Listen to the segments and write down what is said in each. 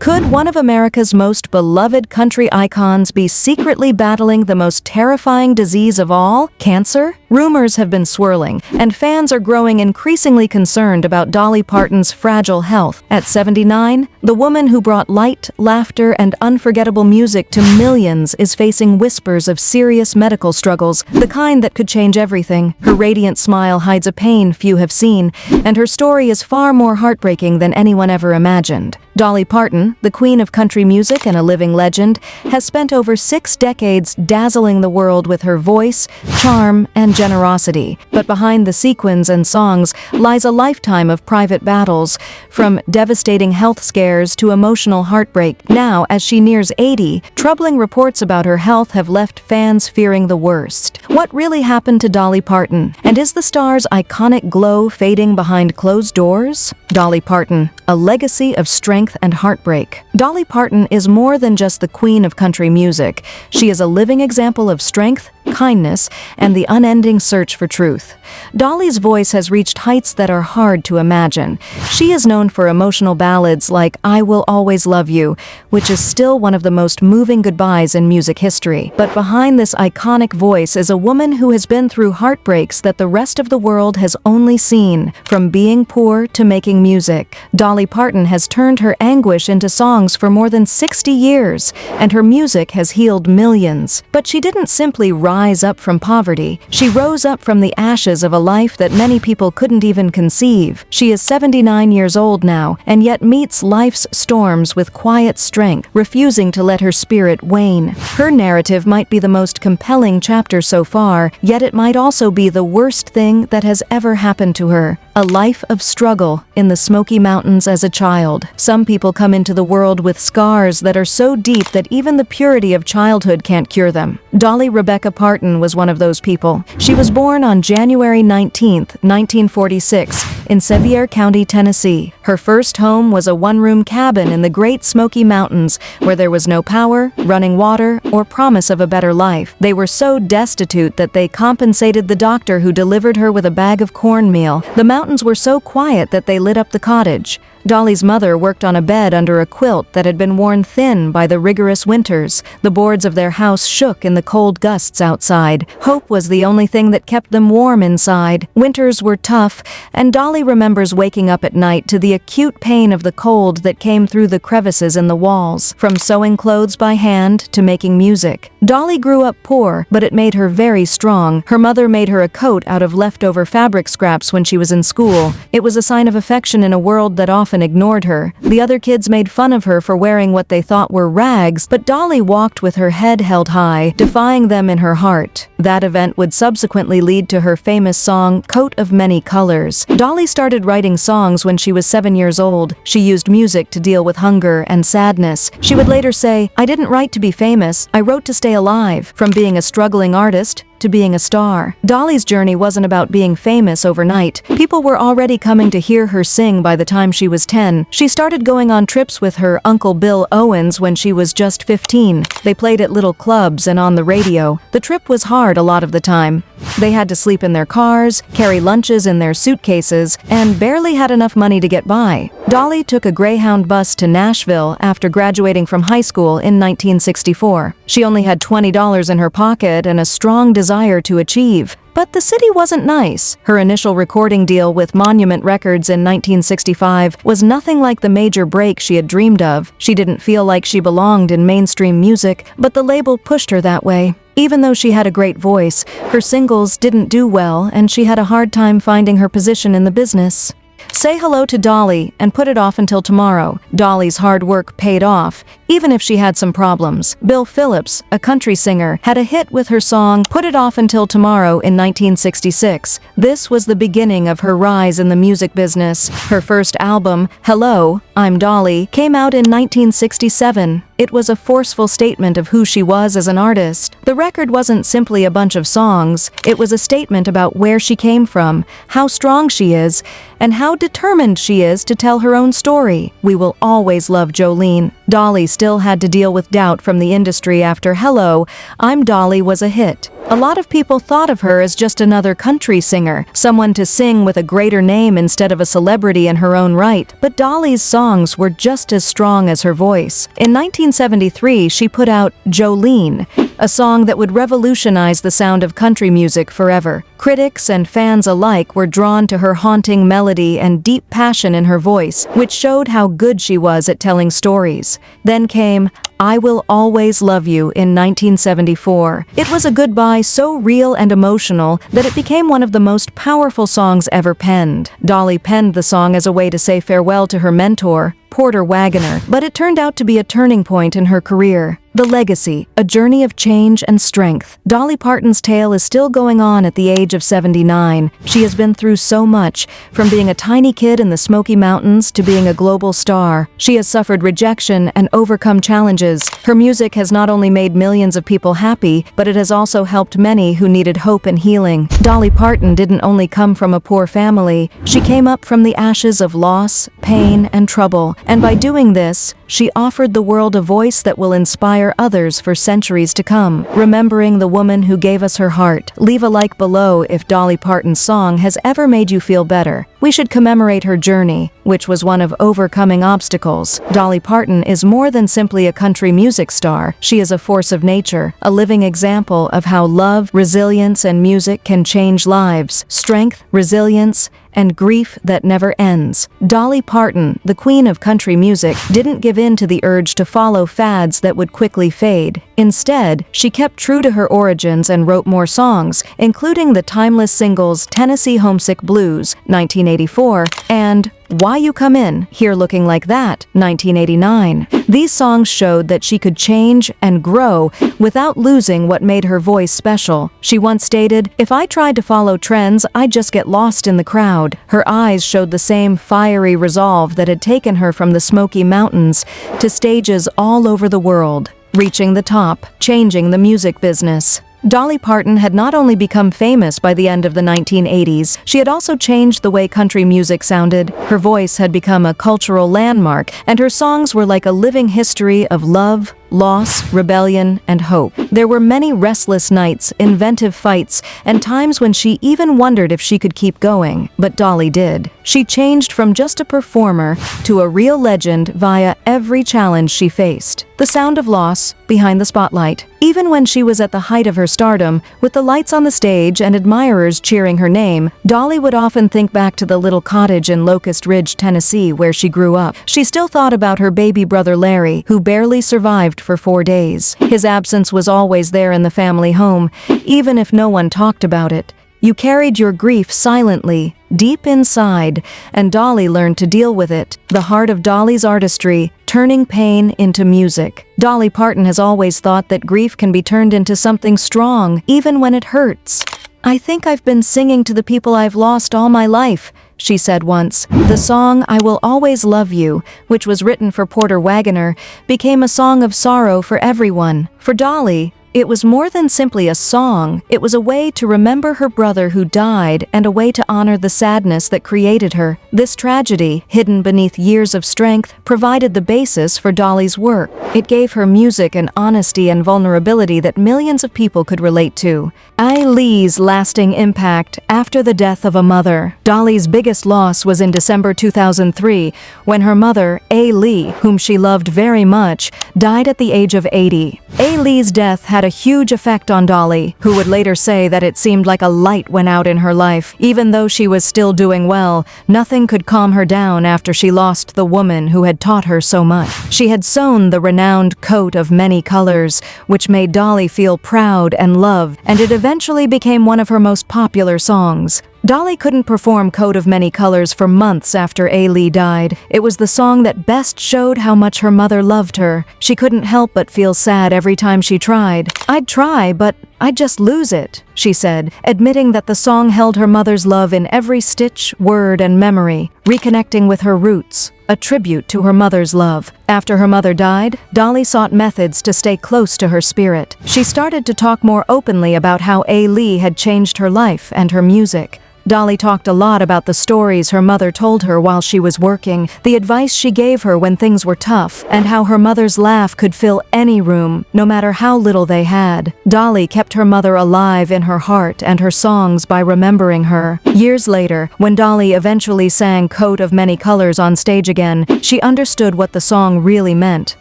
Could one of America's most beloved country icons be secretly battling the most terrifying disease of all, cancer? Rumors have been swirling, and fans are growing increasingly concerned about Dolly Parton's fragile health. At 79, the woman who brought light, laughter, and unforgettable music to millions is facing whispers of serious medical struggles, the kind that could change everything. Her radiant smile hides a pain few have seen, and her story is far more heartbreaking than anyone ever imagined. Dolly Parton, the queen of country music and a living legend, has spent over 6 decades dazzling the world with her voice, charm, and generosity. But behind the sequins and songs lies a lifetime of private battles, from devastating health scares to emotional heartbreak. Now, as she nears 80, troubling reports about her health have left fans fearing the worst. What really happened to Dolly Parton? And is the star's iconic glow fading behind closed doors? Dolly Parton, a legacy of strength and heartbreak. Dolly Parton is more than just the queen of country music. She is a living example of strength, kindness, and the unending search for truth. Dolly's voice has reached heights that are hard to imagine. She is known for emotional ballads like "I Will Always Love You," which is still one of the most moving goodbyes in music history. But behind this iconic voice is a woman who has been through heartbreaks that the rest of the world has only seen. From being poor to making music, Dolly Parton has turned her anguish into songs for more than 60 years, and her music has healed millions. But she didn't simply rise up from poverty. She rose up from the ashes of a life that many people couldn't even conceive. She is 79 years old now, and yet meets life's storms with quiet strength, refusing to let her spirit wane. Her narrative might be the most compelling chapter so far, yet it might also be the worst thing that has ever happened to her. A life of struggle in the Smoky Mountains as a child. Some people come into the world with scars that are so deep that even the purity of childhood can't cure them. Dolly Rebecca Parton was one of those people. She was born on January 19, 1946, in Sevier County, Tennessee. Her first home was a one-room cabin in the Great Smoky Mountains where there was no power, running water, or promise of a better life. They were so destitute that they compensated the doctor who delivered her with a bag of cornmeal. The mountains were so quiet that they lit up the cottage. Dolly's mother worked on a bed under a quilt that had been worn thin by the rigorous winters. The boards of their house shook in the cold gusts outside. Hope was the only thing that kept them warm inside. Winters were tough, and Dolly remembers waking up at night to the acute pain of the cold that came through the crevices in the walls. From sewing clothes by hand to making music, Dolly grew up poor, but it made her very strong. Her mother made her a coat out of leftover fabric scraps when she was in school. It was a sign of affection in a world that often ignored her. The other kids made fun of her for wearing what they thought were rags, but Dolly walked with her head held high, defying them in her heart. That event would subsequently lead to her famous song, "Coat of Many Colors." Dolly started writing songs when she was 7 years old. She used music to deal with hunger and sadness. She would later say, "I didn't write to be famous, I wrote to stay alive." From being a struggling artist to being a star, Dolly's journey wasn't about being famous overnight. People were already coming to hear her sing by the time she was 10. She started going on trips with her Uncle Bill Owens when she was just 15. They played at little clubs and on the radio. The trip was hard a lot of the time. They had to sleep in their cars, carry lunches in their suitcases, and barely had enough money to get by. Dolly took a Greyhound bus to Nashville after graduating from high school in 1964. She only had $20 in her pocket and a strong desire to achieve. But the city wasn't nice. Her initial recording deal with Monument Records in 1965 was nothing like the major break she had dreamed of. She didn't feel like she belonged in mainstream music, but the label pushed her that way. Even though she had a great voice, her singles didn't do well, and she had a hard time finding her position in the business. Say hello to Dolly and put it off until tomorrow. Dolly's hard work paid off, even if she had some problems. Bill Phillips, a country singer, had a hit with her song "Put It Off Until Tomorrow" in 1966. This was the beginning of her rise in the music business. Her first album, "Hello, I'm Dolly," came out in 1967. It was a forceful statement of who she was as an artist. The record wasn't simply a bunch of songs. It was a statement about where she came from, how strong she is, and how determined she is to tell her own story. "We Will Always Love Jolene." Dolly still had to deal with doubt from the industry after Hello, I'm Dolly was a hit. A lot of people thought of her as just another country singer, someone to sing with a greater name instead of a celebrity in her own right. But Dolly's songs were just as strong as her voice. In 1973, she put out Jolene, a song that would revolutionize the sound of country music forever. Critics and fans alike were drawn to her haunting melody and deep passion in her voice, which showed how good she was at telling stories. Then came I Will Always Love You in 1974. It was a goodbye so real and emotional that it became one of the most powerful songs ever penned. Dolly penned the song as a way to say farewell to her mentor, Porter Wagoner, but it turned out to be a turning point in her career. The Legacy, a journey of change and strength. Dolly Parton's tale is still going on at the age of 79. She has been through so much, from being a tiny kid in the Smoky Mountains to being a global star. She has suffered rejection and overcome challenges. Her music has not only made millions of people happy, but it has also helped many who needed hope and healing. Dolly Parton didn't only come from a poor family, she came up from the ashes of loss, pain, and trouble. And by doing this, she offered the world a voice that will inspire others for centuries to come. Remembering the woman who gave us her heart. Leave a like below if Dolly Parton's song has ever made you feel better. We should commemorate her journey, which was one of overcoming obstacles. Dolly Parton is more than simply a country music star. She is a force of nature, a living example of how love, resilience, and music can change lives. Strength, resilience, and grief that never ends. Dolly Parton, the queen of country music, didn't give in to the urge to follow fads that would quickly fade. Instead, she kept true to her origins and wrote more songs, including the timeless singles Tennessee Homesick Blues, 1984, and Why You Come In, Here Looking Like That, 1989. These songs showed that she could change and grow without losing what made her voice special. She once stated, "If I tried to follow trends, I'd just get lost in the crowd." Her eyes showed the same fiery resolve that had taken her from the Smoky Mountains to stages all over the world, reaching the top, changing the music business. Dolly Parton had not only become famous by the end of the 1980s, she had also changed the way country music sounded. Her voice had become a cultural landmark, and her songs were like a living history of love, loss, rebellion, and hope. There were many restless nights, inventive fights, and times when she even wondered if she could keep going. But Dolly did. She changed from just a performer to a real legend via every challenge she faced. The sound of loss, behind the spotlight. Even when she was at the height of her stardom, with the lights on the stage and admirers cheering her name, Dolly would often think back to the little cottage in Locust Ridge, Tennessee, where she grew up. She still thought about her baby brother Larry, who barely survived for 4 days. His absence was always there in the family home, even if no one talked about it. You carried your grief silently, deep inside, and Dolly learned to deal with it. The heart of Dolly's artistry, turning pain into music. Dolly Parton has always thought that grief can be turned into something strong, even when it hurts. "I think I've been singing to the people I've lost all my life," she said once. The song I Will Always Love You, which was written for Porter Wagoner, became a song of sorrow for everyone. For Dolly, it was more than simply a song. It was a way to remember her brother who died and a way to honor the sadness that created her. This tragedy, hidden beneath years of strength, provided the basis for Dolly's work. It gave her music an honesty and vulnerability that millions of people could relate to. Lee's lasting impact after the death of a mother. Dolly's biggest loss was in December 2003, when her mother, Lee, whom she loved very much, died at the age of 80. Lee's death had a huge effect on Dolly, who would later say that it seemed like a light went out in her life. Even though she was still doing well, nothing could calm her down after she lost the woman who had taught her so much. She had sewn the renowned coat of many colors, which made Dolly feel proud and loved, and it eventually became one of her most popular songs. Dolly couldn't perform Coat of Many Colors for months after Lee died. It was the song that best showed how much her mother loved her. She couldn't help but feel sad every time she tried. "I'd try, but I'd just lose it," she said, admitting that the song held her mother's love in every stitch, word, and memory, reconnecting with her roots, a tribute to her mother's love. After her mother died, Dolly sought methods to stay close to her spirit. She started to talk more openly about how Lee had changed her life and her music. Dolly talked a lot about the stories her mother told her while she was working, the advice she gave her when things were tough, and how her mother's laugh could fill any room, no matter how little they had. Dolly kept her mother alive in her heart and her songs by remembering her. Years later, when Dolly eventually sang Coat of Many Colors on stage again, she understood what the song really meant.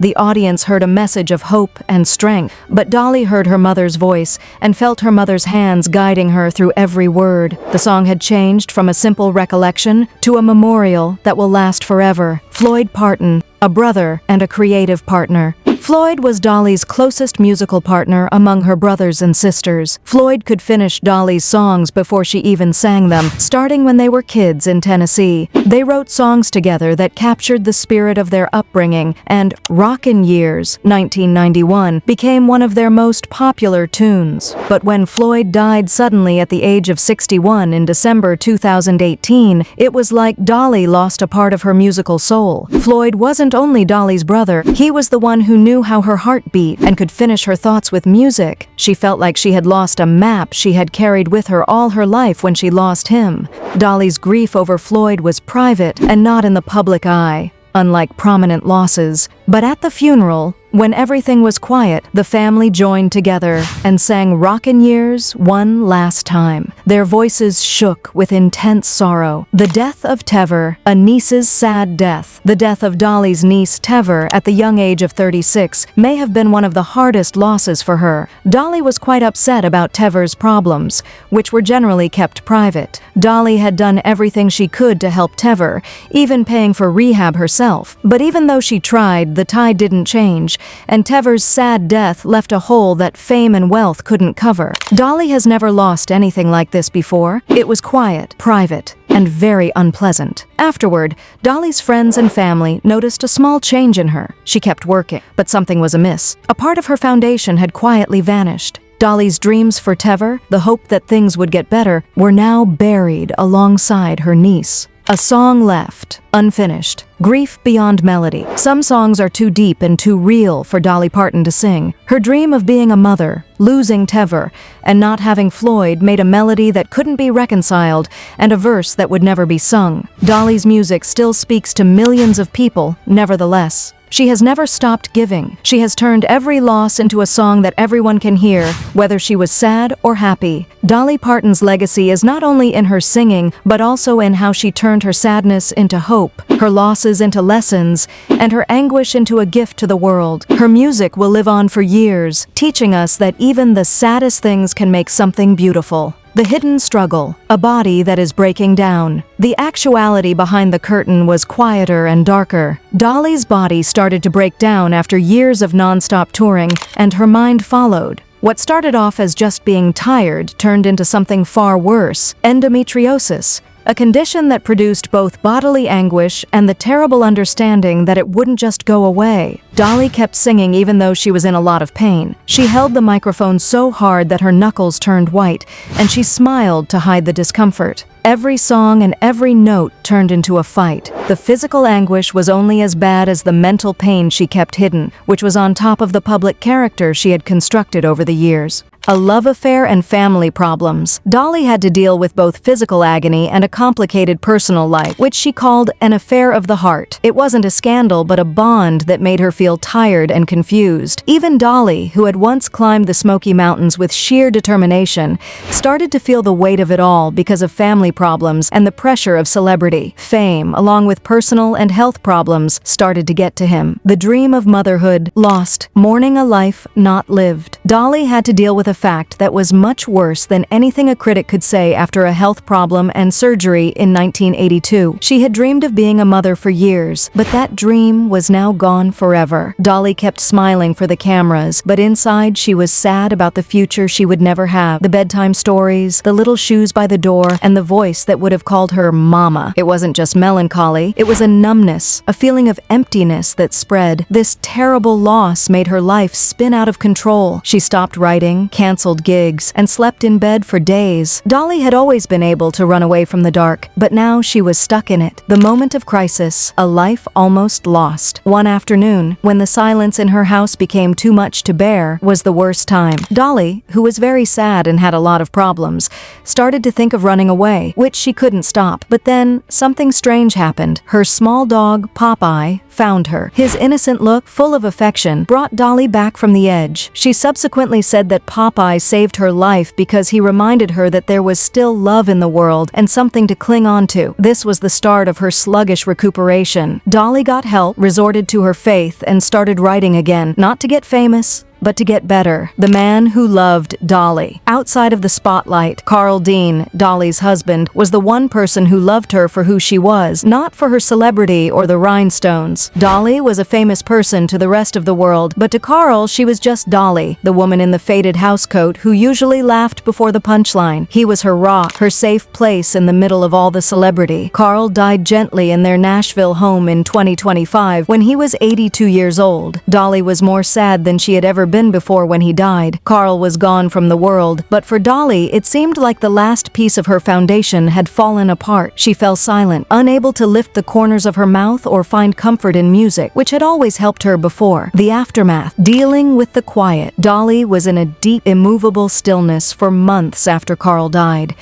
The audience heard a message of hope and strength, but Dolly heard her mother's voice and felt her mother's hands guiding her through every word. The song had changed from a simple recollection to a memorial that will last forever. Floyd Parton, a brother and a creative partner. Floyd was Dolly's closest musical partner among her brothers and sisters. Floyd could finish Dolly's songs before she even sang them, starting when they were kids in Tennessee. They wrote songs together that captured the spirit of their upbringing, and Rockin' Years, 1991, became one of their most popular tunes. But when Floyd died suddenly at the age of 61 in December 2018, it was like Dolly lost a part of her musical soul. Floyd wasn't only Dolly's brother, he was the one who knew how her heart beat and could finish her thoughts with music. She felt like she had lost a map she had carried with her all her life when she lost him. Dolly's grief over Floyd was private and not in the public eye, unlike prominent losses. But at the funeral, when everything was quiet, the family joined together and sang Rockin' Years one last time. Their voices shook with intense sorrow. The death of Tever, a niece's sad death. The death of Dolly's niece Tever at the young age of 36 may have been one of the hardest losses for her. Dolly was quite upset about Tever's problems, which were generally kept private. Dolly had done everything she could to help Tever, even paying for rehab herself. But even though she tried, the tide didn't change, and Tever's sad death left a hole that fame and wealth couldn't cover. Dolly has never lost anything like this before. It was quiet, private, and very unpleasant. Afterward, Dolly's friends and family noticed a small change in her. She kept working, but something was amiss. A part of her foundation had quietly vanished. Dolly's dreams for Tever, the hope that things would get better, were now buried alongside her niece. A song left, unfinished. Grief beyond melody. Some songs are too deep and too real for Dolly Parton to sing. Her dream of being a mother, losing Tever, and not having Floyd made a melody that couldn't be reconciled and a verse that would never be sung. Dolly's music still speaks to millions of people, nevertheless. She has never stopped giving. She has turned every loss into a song that everyone can hear, whether she was sad or happy. Dolly Parton's legacy is not only in her singing, but also in how she turned her sadness into hope, her losses into lessons, and her anguish into a gift to the world. Her music will live on for years, teaching us that even the saddest things can make something beautiful. The hidden struggle, a body that is breaking down. The actuality behind the curtain was quieter and darker. Dolly's body started to break down after years of non-stop touring, and her mind followed. What started off as just being tired turned into something far worse, endometriosis, a condition that produced both bodily anguish and the terrible understanding that it wouldn't just go away. Dolly kept singing even though she was in a lot of pain. She held the microphone so hard that her knuckles turned white, and she smiled to hide the discomfort. Every song and every note turned into a fight. The physical anguish was only as bad as the mental pain she kept hidden, which was on top of the public character she had constructed over the years. A love affair and family problems. Dolly had to deal with both physical agony and a complicated personal life, which she called an affair of the heart. It wasn't a scandal, but a bond that made her feel tired and confused. Even Dolly, who had once climbed the Smoky Mountains with sheer determination, started to feel the weight of it all because of family problems and the pressure of celebrity. Fame, along with personal and health problems, started to get to him. The dream of motherhood lost, mourning a life not lived. Dolly had to deal with a fact that was much worse than anything a critic could say after a health problem and surgery in 1982. She had dreamed of being a mother for years, but that dream was now gone forever. Dolly kept smiling for the cameras, but inside she was sad about the future she would never have. The bedtime stories, the little shoes by the door, and the voice that would have called her mama. It wasn't just melancholy, it was a numbness, a feeling of emptiness that spread. This terrible loss made her life spin out of control. She stopped writing, canceled gigs, and slept in bed for days. Dolly had always been able to run away from the dark, but now she was stuck in it. The moment of crisis, a life almost lost. One afternoon, when the silence in her house became too much to bear, was the worst time. Dolly, who was very sad and had a lot of problems, started to think of running away, which she couldn't stop. But then, something strange happened. Her small dog, Popeye, found her. His innocent look, full of affection, brought Dolly back from the edge. She subsequently said that Popeye saved her life because he reminded her that there was still love in the world and something to cling on to. This was the start of her sluggish recuperation. Dolly got help, resorted to her faith, and started writing again, not to get famous, but to get better. The man who loved Dolly. Outside of the spotlight, Carl Dean, Dolly's husband, was the one person who loved her for who she was, not for her celebrity or the rhinestones. Dolly was a famous person to the rest of the world, but to Carl she was just Dolly, the woman in the faded housecoat who usually laughed before the punchline. He was her rock, her safe place in the middle of all the celebrity. Carl died gently in their Nashville home in 2025 when he was 82 years old. Dolly was more sad than she had ever been before when he died. Carl was gone from the world, but for Dolly, it seemed like the last piece of her foundation had fallen apart. She fell silent, unable to lift the corners of her mouth or find comfort in music, which had always helped her before. The aftermath. Dealing with the quiet. Dolly was in a deep, immovable stillness for months after Carl died.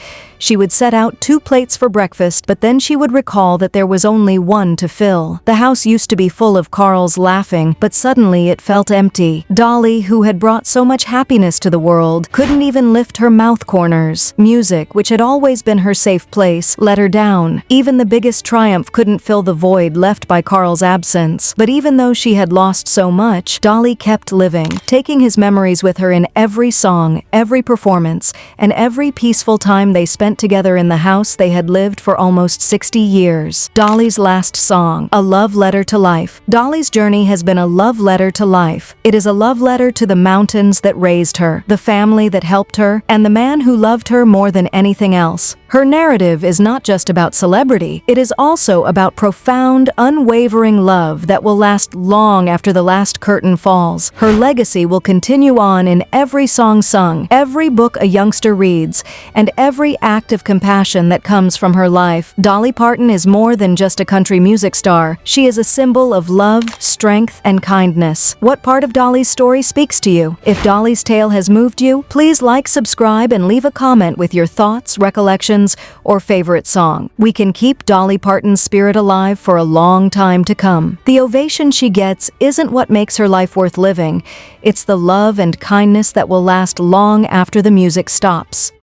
She would set out 2 plates for breakfast, but then she would recall that there was only one to fill. The house used to be full of Carl's laughing, but suddenly it felt empty. Dolly, who had brought so much happiness to the world, couldn't even lift her mouth corners. Music, which had always been her safe place, let her down. Even the biggest triumph couldn't fill the void left by Carl's absence. But even though she had lost so much, Dolly kept living, taking his memories with her in every song, every performance, and every peaceful time they spent together in the house they had lived for almost 60 years. Dolly's last song, A Love Letter to Life. Dolly's journey has been a love letter to life. It is a love letter to the mountains that raised her, the family that helped her, and the man who loved her more than anything else. Her narrative is not just about celebrity, it is also about profound, unwavering love that will last long after the last curtain falls. Her legacy will continue on in every song sung, every book a youngster reads, and every act of compassion that comes from her life. Dolly Parton is more than just a country music star. She is a symbol of love, strength, and kindness. What part of Dolly's story speaks to you? If Dolly's tale has moved you, please like, subscribe, and leave a comment with your thoughts, recollections, or favorite song. We can keep Dolly Parton's spirit alive for a long time to come. The ovation she gets isn't what makes her life worth living. It's the love and kindness that will last long after the music stops.